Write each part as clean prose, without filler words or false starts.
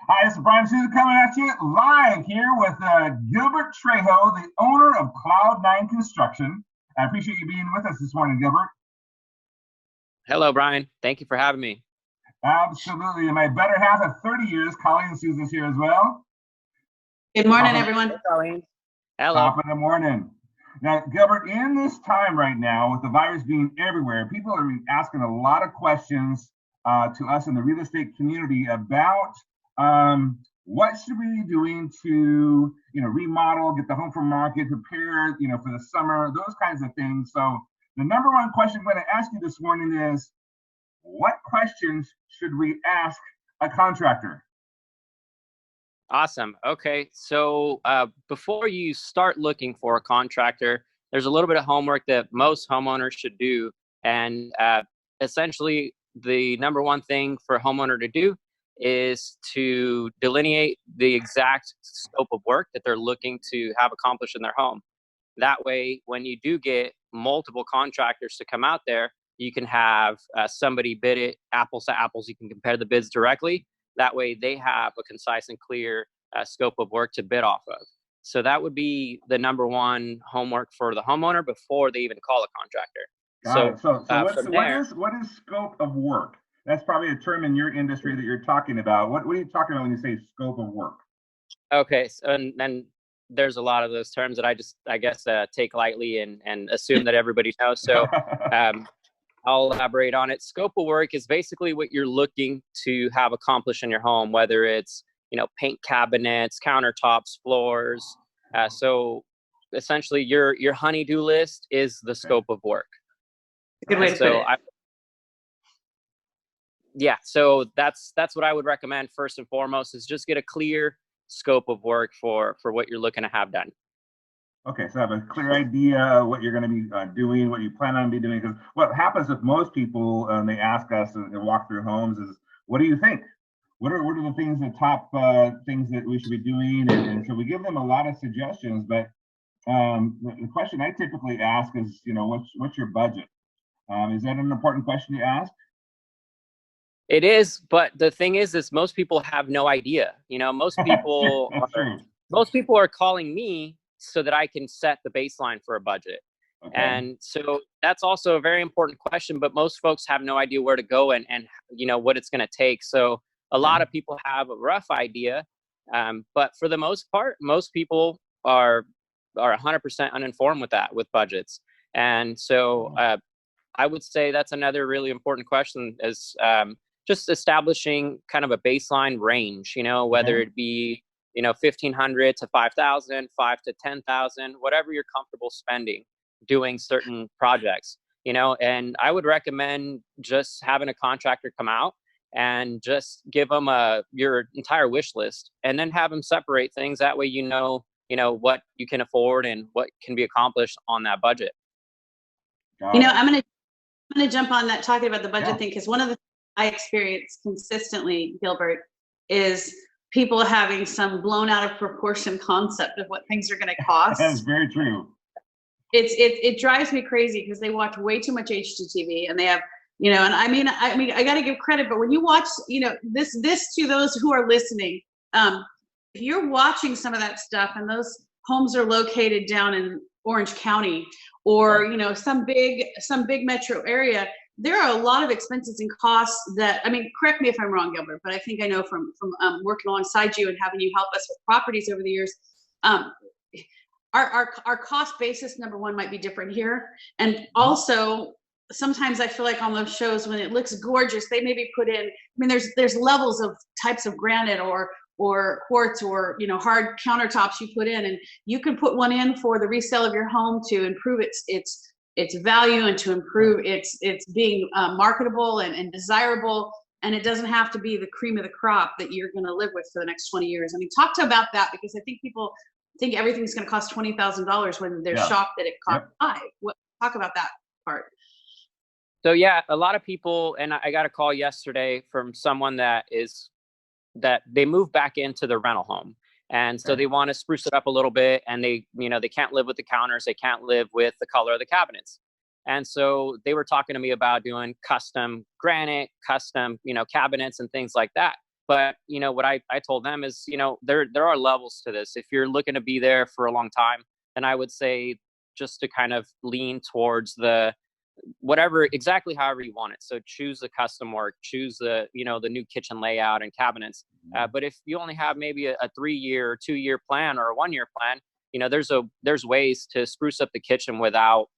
Hi, this is Bryan Souza coming at you live here with Gilbert Trejo, the owner of Cloud9 Construction. I appreciate you being with us this morning, Gilbert. Hello, Bryan. Thank you for having me. Absolutely. And my better half of 30 years, Colleen Souza's here as well. Good morning, everyone. Hey, Colleen. Hello. Top of the morning. Now, Gilbert, in this time right now, with the virus being everywhere, people are asking a lot of questions to us in the real estate community about what should we be doing to, remodel, get the home for market, prepare, for the summer, those kinds of things. So the number one question I'm going to ask you this morning is, what questions should we ask a contractor? Awesome. Okay. So before you start looking for a contractor, there's a little bit of homework that most homeowners should do. And essentially, the number one thing for a homeowner to do is to delineate the exact scope of work that they're looking to have accomplished in their home. That way, when you do get multiple contractors to come out there, you can have somebody bid it apples to apples. You can compare the bids directly. That way, they have a concise and clear scope of work to bid off of. So that would be the number one homework for the homeowner before they even call a contractor. So what is scope of work? That's probably a term in your industry that you're talking about. What are you talking about when you say scope of work? Okay, so, and there's a lot of those terms that I guess take lightly and assume that everybody knows. So I'll elaborate on it. Scope of work is basically what you're looking to have accomplished in your home, whether it's paint cabinets, countertops, floors. So essentially, your honey-do list is the scope of work. Good way to put it. Yeah, so that's what I would recommend first and foremost is just get a clear scope of work for what you're looking to have done. Okay, so have a clear idea what you're going to be doing, what you plan on be doing. Because what happens with most people, they ask us and walk through homes is, what do you think? What are the things, the top things that we should be doing? And so we give them a lot of suggestions, but the question I typically ask is, what's your budget? Is that an important question to ask? It is, but the thing is most people have no idea. Most people are calling me so that I can set the baseline for a budget. Okay. And so that's also a very important question, but most folks have no idea where to go and what it's going to take. So a lot of people have a rough idea, but for the most part, most people are 100% uninformed with budgets. And so I would say that's another really important question is just establishing kind of a baseline range, whether it be 1,500 to 5,000, 5 to 10,000, whatever you're comfortable spending doing certain projects, and I would recommend just having a contractor come out and just give them your entire wish list and then have them separate things. That way, what you can afford and what can be accomplished on that budget. I'm going to jump on that talking about the budget thing, because one of the things I experience consistently, Gilbert, is people having some blown out of proportion concept of what things are going to cost. That's very true. It drives me crazy because they watch way too much HGTV and they have, and I mean, I got to give credit, but when you watch, this to those who are listening, if you're watching some of that stuff and those homes are located down in Orange County or, some big metro area, there are a lot of expenses and costs that, correct me if I'm wrong, Gilbert, but I think I know from working alongside you and having you help us with properties over the years, our cost basis, number one, might be different here. And also, sometimes I feel like on those shows when it looks gorgeous, they maybe put in, there's levels of types of granite or quartz or, hard countertops you put in, and you can put one in for the resale of your home to improve its value and to improve its being marketable and desirable. And it doesn't have to be the cream of the crop that you're going to live with for the next 20 years. Talk about that, because I think people think everything's going to cost $20,000 when they're shocked that it costs $5,000. Talk about that part. So yeah, a lot of people, and I got a call yesterday from someone that they moved back into the rental home. And so they want to spruce it up a little bit, and they can't live with the counters. They can't live with the color of the cabinets. And so they were talking to me about doing custom granite, custom, cabinets and things like that. But, you know, what I told them is, you know, there are levels to this. If you're looking to be there for a long time, then I would say just to kind of lean towards the whatever, exactly however you want it. So choose the custom work, choose the, you know, the new kitchen layout and cabinets. But if you only have maybe a 3-year or 2-year plan or a 1-year plan, you know, there's ways to spruce up the kitchen without,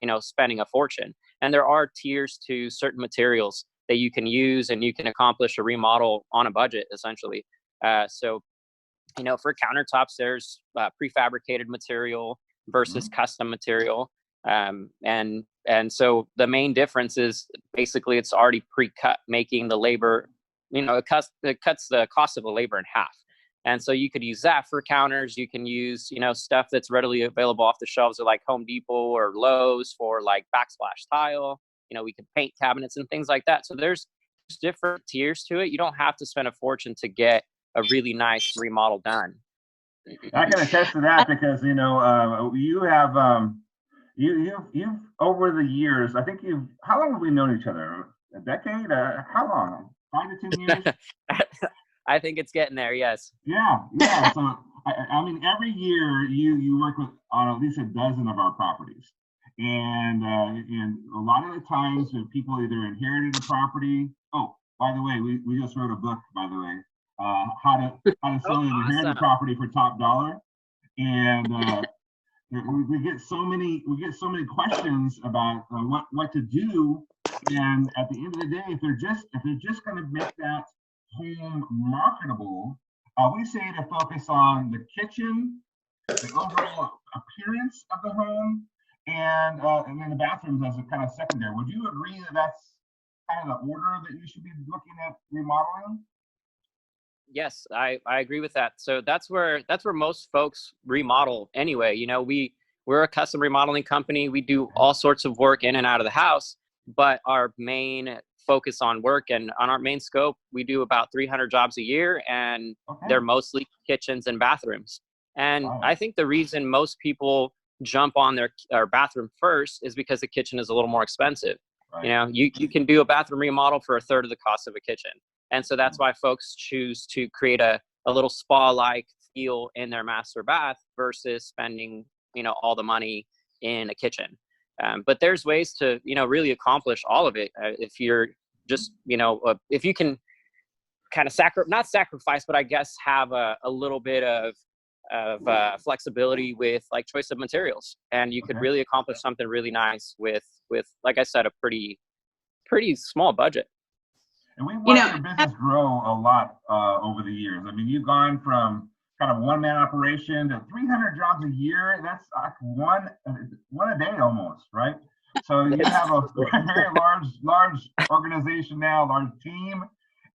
you know, spending a fortune. And there are tiers to certain materials that you can use, and you can accomplish a remodel on a budget, essentially. So, you know, for countertops, there's prefabricated material versus custom material. And so the main difference is basically it's already pre-cut, making the labor, you know, it cuts the cost of the labor in half. And so you could use that for counters. You can use, you know, stuff that's readily available off the shelves of like Home Depot or Lowe's for like backsplash tile. You know, we can paint cabinets and things like that. So there's different tiers to it. You don't have to spend a fortune to get a really nice remodel done. I can attest to that because, you know, you have, you've over the years, I think how long have we known each other? A decade? How long? 5 to 10 years? I think it's getting there. Yes. Yeah. So, I mean, every year you work on at least a dozen of our properties. And a lot of the times when people either inherited a property. Oh, by the way, we just wrote a book, by the way, how to sell an inherited property for top dollar. And we get so many questions about what to do. And at the end of the day, if they're just going to make that home marketable, we say to focus on the kitchen, the overall appearance of the home, and then the bathrooms as a kind of secondary. Would you agree that that's kind of the order that you should be looking at remodeling? Yes, I agree with that. So that's where most folks remodel anyway. You know, we're a custom remodeling company. We do all sorts of work in and out of the house, but our main focus on work and on our main scope, we do about 300 jobs a year, and they're mostly kitchens and bathrooms. And I think the reason most people jump on their bathroom first is because the kitchen is a little more expensive. Right. You know, you can do a bathroom remodel for a third of the cost of a kitchen. And so that's why folks choose to create a little spa-like feel in their master bath versus spending, you know, all the money in a kitchen. But there's ways to, you know, really accomplish all of it. If you're just, you know, if you can kind of not sacrifice, but I guess have a little bit of flexibility with like choice of materials, and you could really accomplish something really nice with, like I said, a pretty small budget. And we've watched your business grow a lot over the years. I mean, you've gone from kind of one-man operation to 300 jobs a year. That's like one a day almost, right? So you have a very large organization now, large team,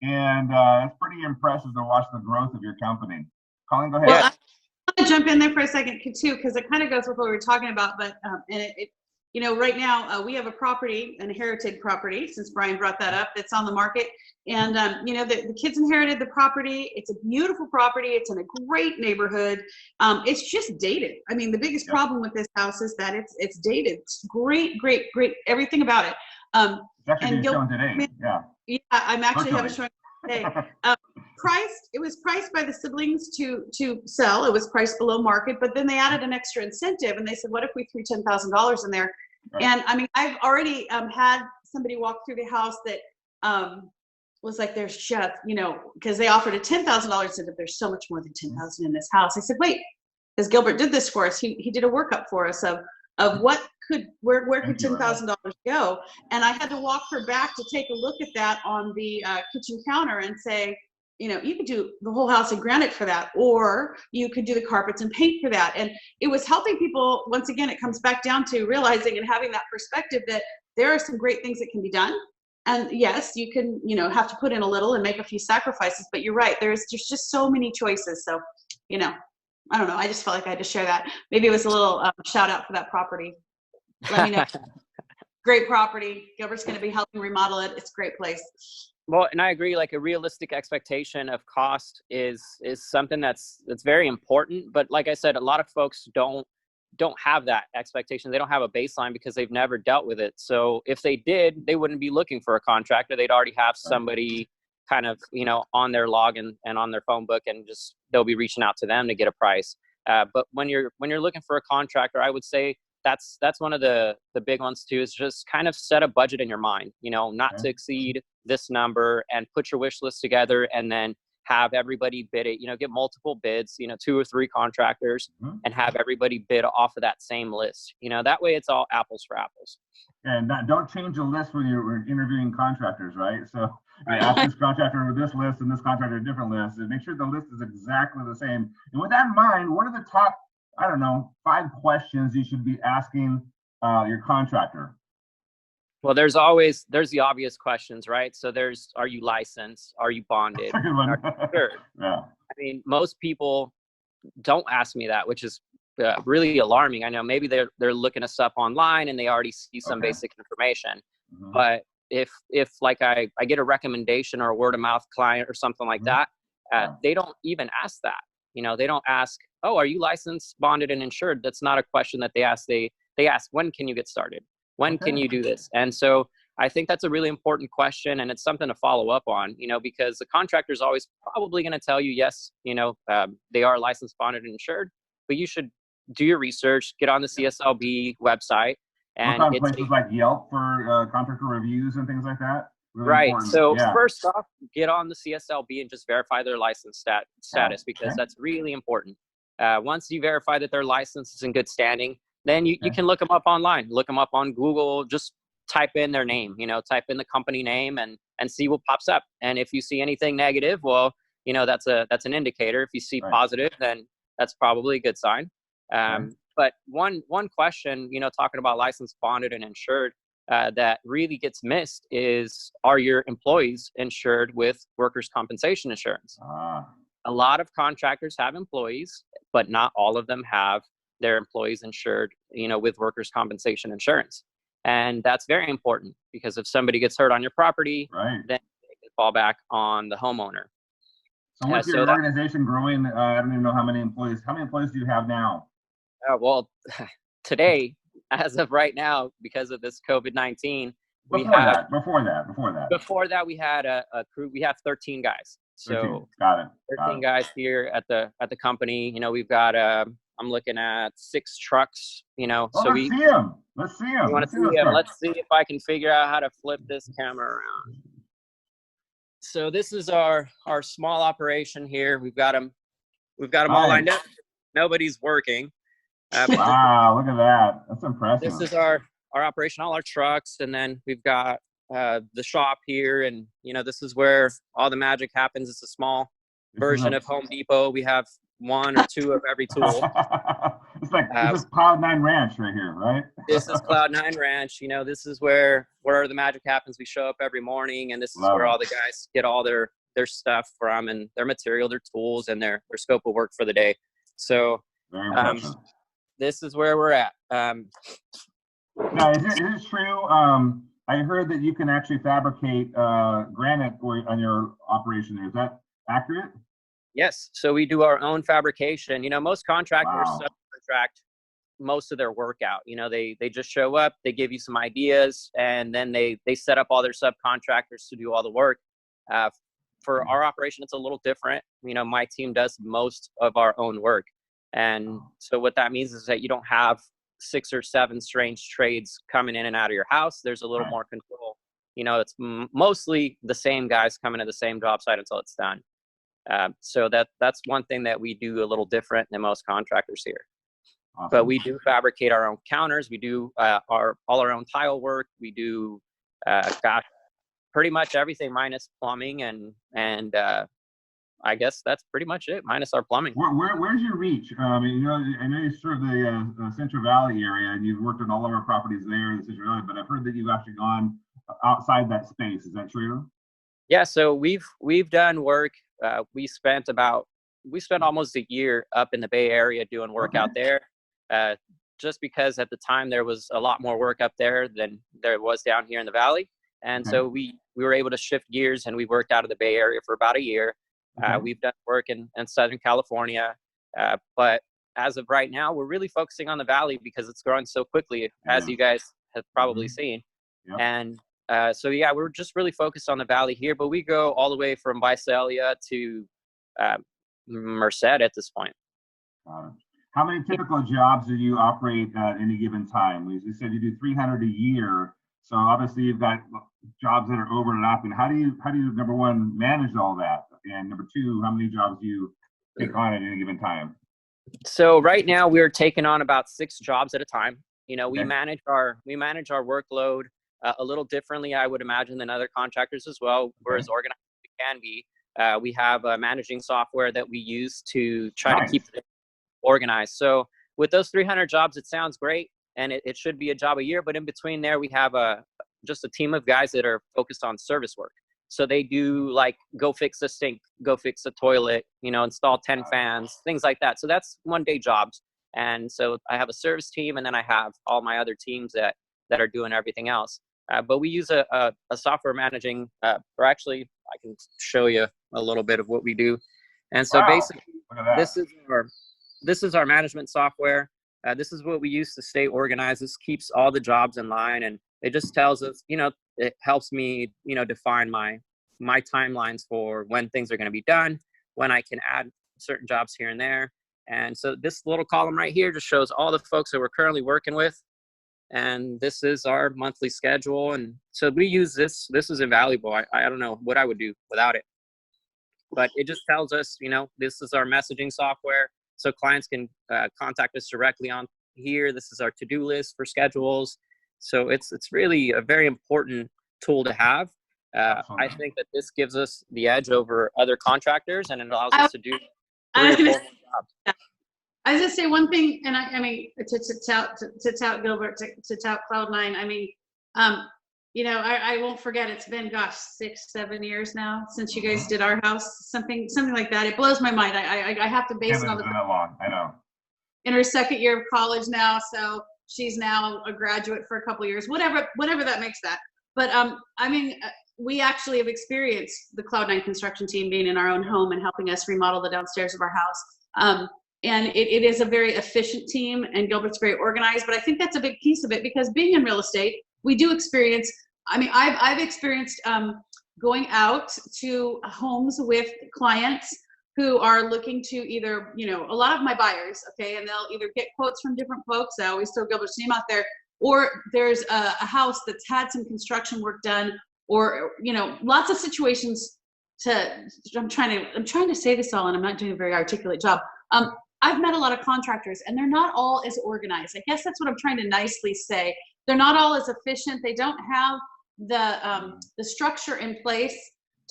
and it's pretty impressive to watch the growth of your company. Colleen, go ahead. Well, I want to jump in there for a second too, because it kind of goes with what we were talking about. But and it you know, right now we have a property, an inherited property, since Bryan brought that up, that's on the market. And, you know, the kids inherited the property. It's a beautiful property. It's in a great neighborhood. It's just dated. I mean, the biggest problem with this house is that it's dated. It's great, everything about it. And today. Yeah, I'm actually having a showing today. It was priced by the siblings to sell. It was priced below market, but then they added an extra incentive, and they said, what if we threw $10,000 in there? Right. And I mean, I've already had somebody walk through the house that was like, there's just, you know, because they offered a $10,000, said that there's so much more than 10,000 in this house. I said, wait, because Gilbert did this for us. He did a workup for us of where could $10,000 go? And I had to walk her back to take a look at that on the kitchen counter and say, you know, you could do the whole house in granite for that, or you could do the carpets and paint for that. And it was helping people. Once again, it comes back down to realizing and having that perspective that there are some great things that can be done. And yes, you can, you know, have to put in a little and make a few sacrifices, but you're right. There's just so many choices. So, you know, I don't know. I just felt like I had to share that. Maybe it was a little shout out for that property. Let me know. Great property. Gilbert's going to be helping remodel it. It's a great place. Well, and I agree, like a realistic expectation of cost is something that's very important. But like I said, a lot of folks don't have that expectation. They don't have a baseline because they've never dealt with it. So if they did, they wouldn't be looking for a contractor. They'd already have somebody kind of, on their log and on their phone book, and just they'll be reaching out to them to get a price. But when you're looking for a contractor, I would say that's one of the big ones too, is just kind of set a budget in your mind, not to exceed this number, and put your wish list together, and then have everybody bid it, get multiple bids, 2 or 3 contractors, and have everybody bid off of that same list. That way it's all apples for apples. And don't change the list when you're interviewing contractors, right? So you ask this contractor with this list and this contractor a different list, and make sure the list is exactly the same. And with that in mind, what are the top, 5 questions you should be asking your contractor? Well, there's the obvious questions, right? So are you licensed? Are you bonded? Sure. Yeah. I mean, most people don't ask me that, which is really alarming. I know maybe they're looking us up online and they already see some basic information. But if like I get a recommendation or a word of mouth client or something like that, they don't even ask that. They don't ask, oh, are you licensed, bonded, and insured? That's not a question that they ask. They ask, when can you get started? When can you do this? And so I think that's a really important question, and it's something to follow up on, because the contractor is always probably going to tell you, yes, they are licensed, bonded, and insured, but you should do your research, get on the CSLB website. And look on places like Yelp for contractor reviews and things like that. Really right. important. So first off, get on the CSLB and just verify their license status, because that's really important. Once you verify that their license is in good standing, then you can look them up online, look them up on Google, just type in their name, type in the company name and see what pops up. And if you see anything negative, well, that's an indicator. If you see positive, then that's probably a good sign. But one question, talking about licensed, bonded, and insured, that really gets missed is, are your employees insured with workers' compensation insurance? A lot of contractors have employees, but not all of them have their employees insured, with workers' compensation insurance. And that's very important, because if somebody gets hurt on your property, then they can fall back on the homeowner. So with your organization growing, I don't even know how many employees do you have now? Well, today, as of right now, because of this COVID-19, Before that, we had a crew. We have 13 guys. So 13 guys here at the company. We've got I'm looking at 6 trucks. Let's see them. You want to see them? Let's see if I can figure out how to flip this camera around. So this is our small operation here. We've got them all lined up. Nobody's working. Wow, look at that. That's impressive. This is our operation, all our trucks, and then we've got the shop here, and this is where all the magic happens. It's a small version of Home Depot. We have 1 or 2 of every tool. It's like this is Cloud9 Ranch right here, right? This is Cloud9 Ranch. This is where the magic happens. We show up every morning, and this is where all the guys get all their stuff from, and their material, their tools, and their scope of work for the day. So this is where we're at. Now, is it true? I heard that you can actually fabricate granite on your operation there. Is that accurate? Yes. So we do our own fabrication. Most contractors subcontract most of their work out. They just show up, they give you some ideas, and then they set up all their subcontractors to do all the work. For our operation, it's a little different. My team does most of our own work. And so what that means is that you don't have 6 or 7 strange trades coming in and out of your house. There's a little more control. It's mostly the same guys coming to the same job site until it's done. So that's one thing that we do a little different than most contractors here. Awesome. But we do fabricate our own counters. We do all our own tile work. We do, pretty much everything minus plumbing and I guess that's pretty much it, minus our plumbing. Where's your reach? I know you serve the Central Valley area, and you've worked on all of our properties there in the Central Valley, but I've heard that you've actually gone outside that space. Is that true? Yeah, so we've done work. We spent almost a year up in the Bay Area doing work out there, just because at the time there was a lot more work up there than there was down here in the Valley. And so we were able to shift gears, and we worked out of the Bay Area for about a year. We've done work in Southern California, but as of right now, we're really focusing on the Valley because it's growing so quickly, as you guys have probably seen. And So yeah, we're just really focused on the Valley here, but we go all the way from Visalia to Merced at this point. How many typical jobs do you operate at any given time? You said you do 300 a year. So obviously you've got jobs that are overlapping. How do you number one, manage all that? And number two, how many jobs do you take on at any given time? So right now we're taking on about 6 jobs at a time. You know, we manage our workload a little differently, I would imagine, than other contractors as well. We're as organized as we can be. We have a managing software that we use to try to keep it organized. So with those 300 jobs, it sounds great, and it should be a job a year. But in between there, we have just a team of guys that are focused on service work. So they do like go fix a sink, go fix a toilet, you know, install 10 fans, things like that. So that's one day jobs. And so I have a service team, and then I have all my other teams that are doing everything else. But we use a software managing, or actually I can show you a little bit of what we do. And so basically this is our management software. This is what we use to stay organized. This keeps all the jobs in line, and it just tells us, you know, it helps me, you know, define my timelines for when things are going to be done, when I can add certain jobs here and there. And so this little column right here just shows all the folks that we're currently working with. And this is our monthly schedule. And so we use this. This is invaluable. I don't know what I would do without it. But it just tells us, you know, this is our messaging software. So clients can contact us directly on here. This is our to-do list for schedules. So it's really a very important tool to have. I think that this gives us the edge over other contractors, and it allows us to do 3 or 4 jobs. I was gonna say one thing, and I mean, to tout Gilbert, to tout Cloud9. I mean, you know, I won't forget. It's been 6-7 years now since you guys did our house, something like that. It blows my mind. I have to base it on that long. I know. In her 2nd year of college now, so she's now a graduate for a couple of years. Whatever that makes that. But I mean, we actually have experienced the Cloud9 construction team being in our own home and helping us remodel the downstairs of our house. And it is a very efficient team, and Gilbert's very organized. But I think that's a big piece of it, because being in real estate, we do experience, I mean, I've experienced going out to homes with clients who are looking to either, you know, a lot of my buyers, okay, and they'll either get quotes from different folks. I always throw Gilbert's name out there, or there's a house that's had some construction work done, or, you know, lots of situations I'm trying to say this all, and I'm not doing a very articulate job. I've met a lot of contractors, and they're not all as organized. I guess that's what I'm trying to nicely say. They're not all as efficient. They don't have the structure in place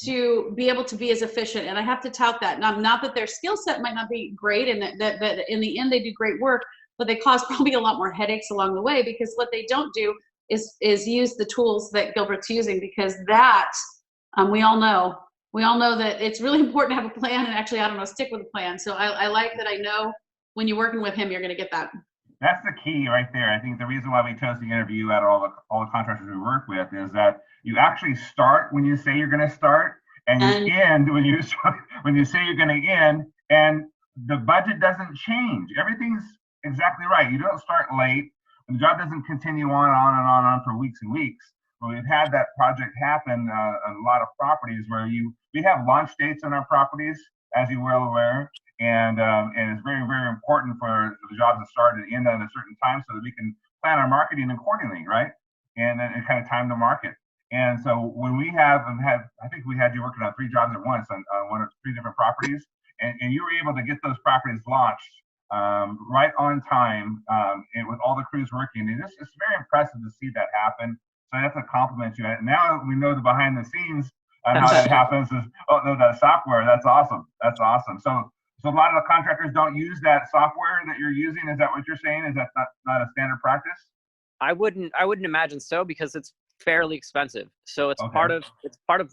to be able to be as efficient. And I have to tout that. Now, not that their skill set might not be great, and that in the end they do great work, but they cause probably a lot more headaches along the way, because what they don't do is use the tools that Gilbert's using, because that we all know that it's really important to have a plan, and actually, I don't know, stick with a plan. So I like that. I know when you're working with him, you're going to get that. That's the key right there. I think the reason why we chose to interview out of all the contractors we work with is that you actually start when you say you're going to start, and you end when you say you're going to end, and the budget doesn't change. Everything's exactly right. You don't start late, and the job doesn't continue on and on for weeks and weeks. Well, we've had that project happen on a lot of properties where we have launch dates on our properties, as you're well aware, and it's very, very important for the jobs to start and end at a certain time so that we can plan our marketing accordingly, right? And then kind of time the market. And so when we I think we had you working on 3 jobs at once on 1 or 3 different properties, and you were able to get those properties launched right on time, and with all the crews working. And it's very impressive to see that happen. So I have to compliment you. Now we know the behind the scenes on how that happens. That software. That's awesome. That's awesome. So a lot of the contractors don't use that software that you're using. Is that what you're saying? Is that not a standard practice? I wouldn't imagine so, because it's fairly expensive. So it's part of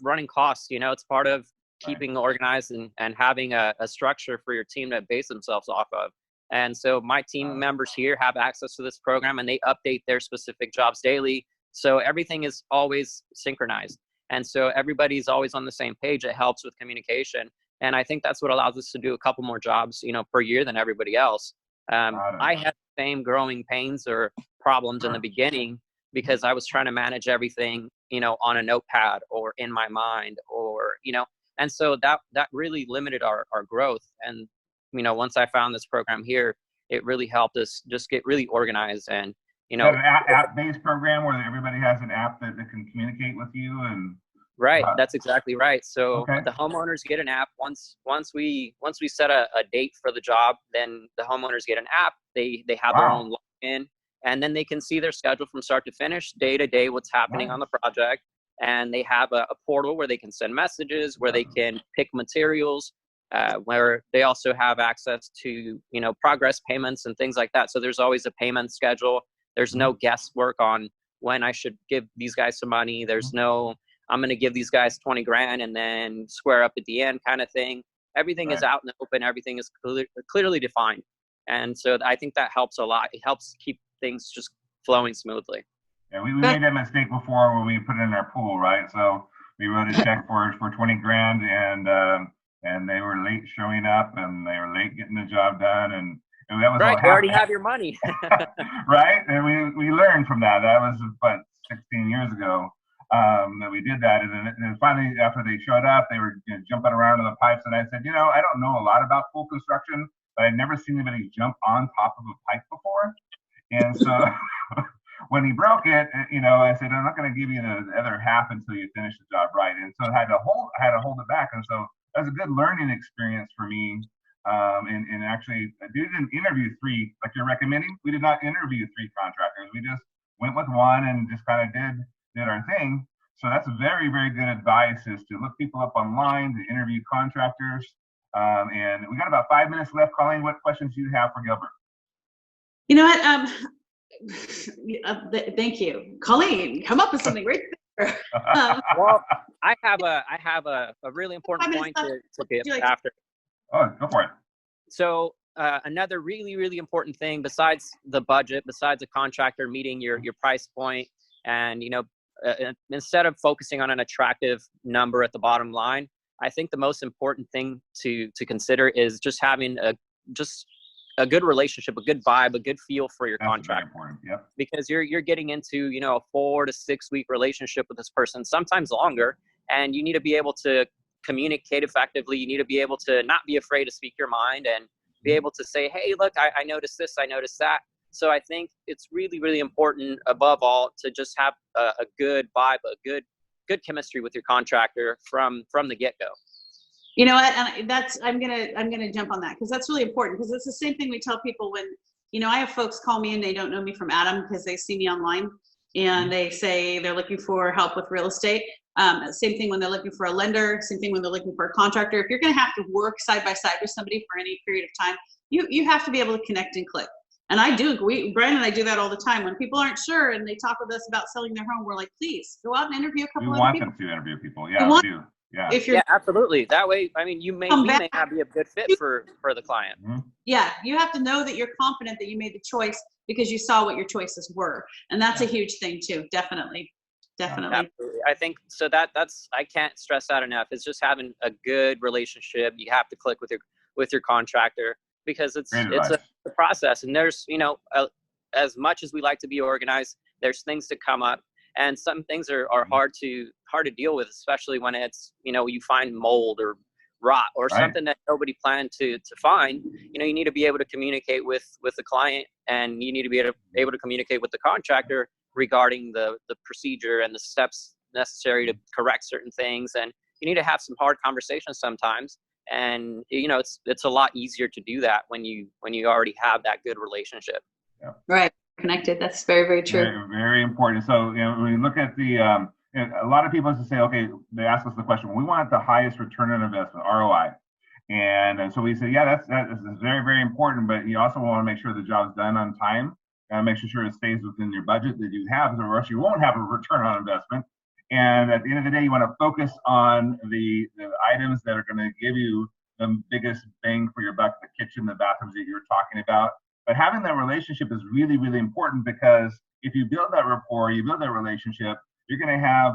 running costs. You know, it's part of keeping organized and having a structure for your team to base themselves off of. And so my team members here have access to this program, and they update their specific jobs daily. So everything is always synchronized. And so everybody's always on the same page. It helps with communication. And I think that's what allows us to do a couple more jobs, you know, per year than everybody else. I had the same growing pains or problems in the beginning, because I was trying to manage everything on a notepad or in my mind, or, and so that really limited our growth. And, once I found this program here, it really helped us just get really organized. And, Is that an app-based program where everybody has an app that can communicate with you? And right, that's exactly right. So okay. the homeowners get an app. Once we set a date for the job, then the homeowners get an app. They have their own login, and then they can see their schedule from start to finish, day to day, what's happening on the project. And they have a portal where they can send messages, where they can pick materials, where they also have access to, progress payments and things like that. So there's always a payment schedule. There's no guesswork on when I should give these guys some money. There's no, I'm going to give these guys 20 grand and then square up at the end kind of thing. Everything is out in the open. Everything is clearly defined. And so I think that helps a lot. It helps keep things just flowing smoothly. Yeah, we made that mistake before when we put it in our pool, right? So we wrote a check for 20 grand, and they were late showing up, and they were late getting the job done, and that was right. You already have your money, right? And we learned from that. That was about 16 years ago that we did that, and then finally after they showed up, they were jumping around in the pipes, and I said, I don't know a lot about pool construction, but I'd never seen anybody jump on top of a pipe before, and so. When he broke it, I said, I'm not going to give you the other half until you finish the job right. And so I had to hold it back. And so that was a good learning experience for me. And actually, I didn't interview three, like you're recommending. We did not interview three contractors. We just went with one and just kind of did our thing. So that's very, very good advice, is to look people up online, to interview contractors. And we got about 5 minutes left. Colleen, what questions do you have for Gilbert? You know what? Thank you, Colleen. Come up with something right there. Well, I have a really important point to get after. Oh, go for it. So another really, really important thing, besides the budget, besides a contractor meeting your price point, and instead of focusing on an attractive number at the bottom line, I think the most important thing to consider is just having a good relationship, a good vibe, a good feel for your contract. Yep. Because you're getting into, a 4 to 6 week relationship with this person, sometimes longer, and you need to be able to communicate effectively. You need to be able to not be afraid to speak your mind and be able to say, hey, look, I noticed this, I noticed that. So I think it's really, really important, above all, to just have a good vibe, a good chemistry with your contractor from the get-go. You know what? And I'm gonna jump on that, because that's really important, because it's the same thing we tell people when, I have folks call me and they don't know me from Adam because they see me online and they say they're looking for help with real estate. Same thing when they're looking for a lender, same thing when they're looking for a contractor. If you're gonna have to work side by side with somebody for any period of time, you have to be able to connect and click. And I do, Bryan and I do that all the time. When people aren't sure and they talk with us about selling their home, we're like, please go out and interview a couple other people. We want them to interview people. Yeah, we do. Yeah. Yeah, absolutely. That way, you may not be a good fit for the client. Mm-hmm. Yeah, you have to know that you're confident that you made the choice because you saw what your choices were, and that's a huge thing too. Definitely. Absolutely. I think so. That's I can't stress that enough. It's just having a good relationship. You have to click with your contractor, because it's a process, and there's as much as we like to be organized, there's things to come up. And some things are hard to deal with, especially when it's, you find mold or rot or something that nobody planned to find. You need to be able to communicate with the client, and you need to be able to communicate with the contractor regarding the procedure and the steps necessary to correct certain things. And you need to have some hard conversations sometimes. And, it's a lot easier to do that when you already have that good relationship. Yeah. Right. Connected. That's very, very true. Very, very important. So, when we look at the, a lot of people say, okay, they ask us the question, we want the highest return on investment, ROI. And so we say, yeah, that's very, very important, but you also want to make sure the job's done on time, and make sure it stays within your budget that you have, or else you won't have a return on investment. And at the end of the day, you want to focus on the items that are going to give you the biggest bang for your buck, the kitchen, the bathrooms that you were talking about. But having that relationship is really, really important, because if you build that rapport, you build that relationship, you're going to have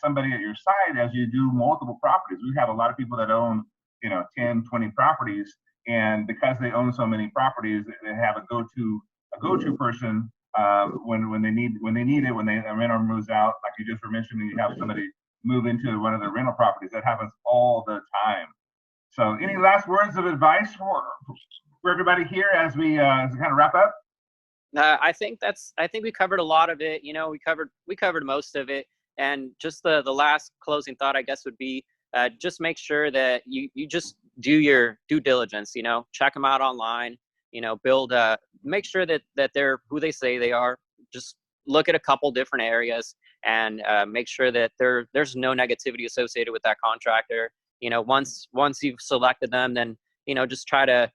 somebody at your side as you do multiple properties. We have a lot of people that own, 10, 20 properties, and because they own so many properties, they have a go-to person when they need it, when a renter moves out, like you just were mentioning, you have somebody move into one of the rental properties. That happens all the time. So, any last words of advice for everybody here as we kind of wrap up? I think we covered a lot of it. We covered most of it. And just the last closing thought, I guess, would be just make sure that you just do your due diligence. Check them out online. Make sure that they're who they say they are. Just look at a couple different areas and make sure that there's no negativity associated with that contractor. Once you've selected them, then just try to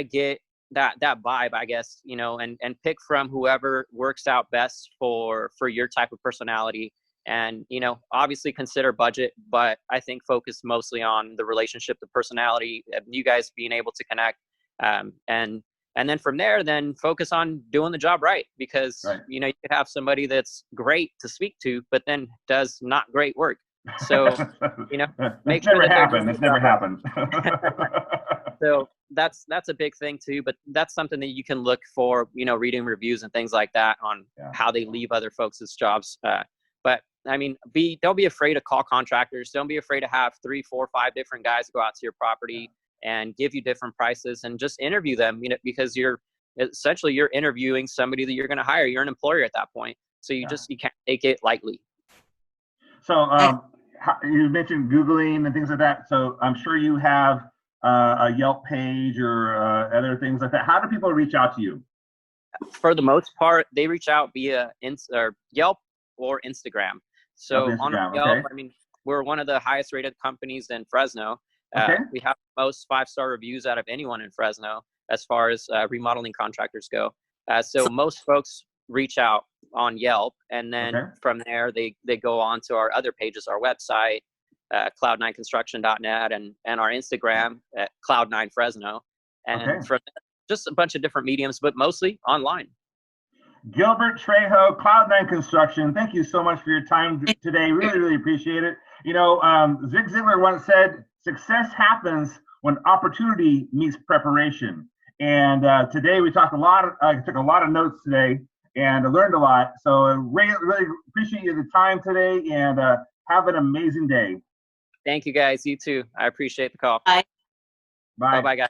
get that vibe, I guess, and pick from whoever works out best for your type of personality. And, obviously consider budget, but I think focus mostly on the relationship, the personality, you guys being able to connect. And then from there, then focus on doing the job right, because, right. You could have somebody that's great to speak to, but then does not great work. So, make sure That's never happened. So that's a big thing too, but that's something that you can look for, reading reviews and things like that on how they leave other folks' jobs. But I mean, don't be afraid to call contractors. Don't be afraid to have 3, 4, 5 different guys go out to your property and give you different prices, and just interview them, because you're interviewing somebody that you're going to hire. You're an employer at that point. So you can't take it lightly. So you mentioned Googling and things like that. So I'm sure you have a Yelp page or other things like that. How do people reach out to you? For the most part, they reach out via Yelp or Instagram. So on Yelp, I mean, we're one of the highest rated companies in Fresno. We have the most 5-star reviews out of anyone in Fresno as far as remodeling contractors go. So most folks reach out on Yelp, and then from there they go on to our other pages, our website, cloud9construction.net, and our Instagram at Cloud9Fresno, and from there, just a bunch of different mediums, but mostly online. Gilbert Trejo, Cloud9 Construction, thank you so much for your time today. Really, really appreciate it. Zig Ziglar once said, success happens when opportunity meets preparation. And today we talked a lot. I took a lot of notes today, and I learned a lot. So I really, really appreciate you the time today, and have an amazing day. Thank you, guys. You too. I appreciate the call. Bye. Bye. Bye-bye, guys.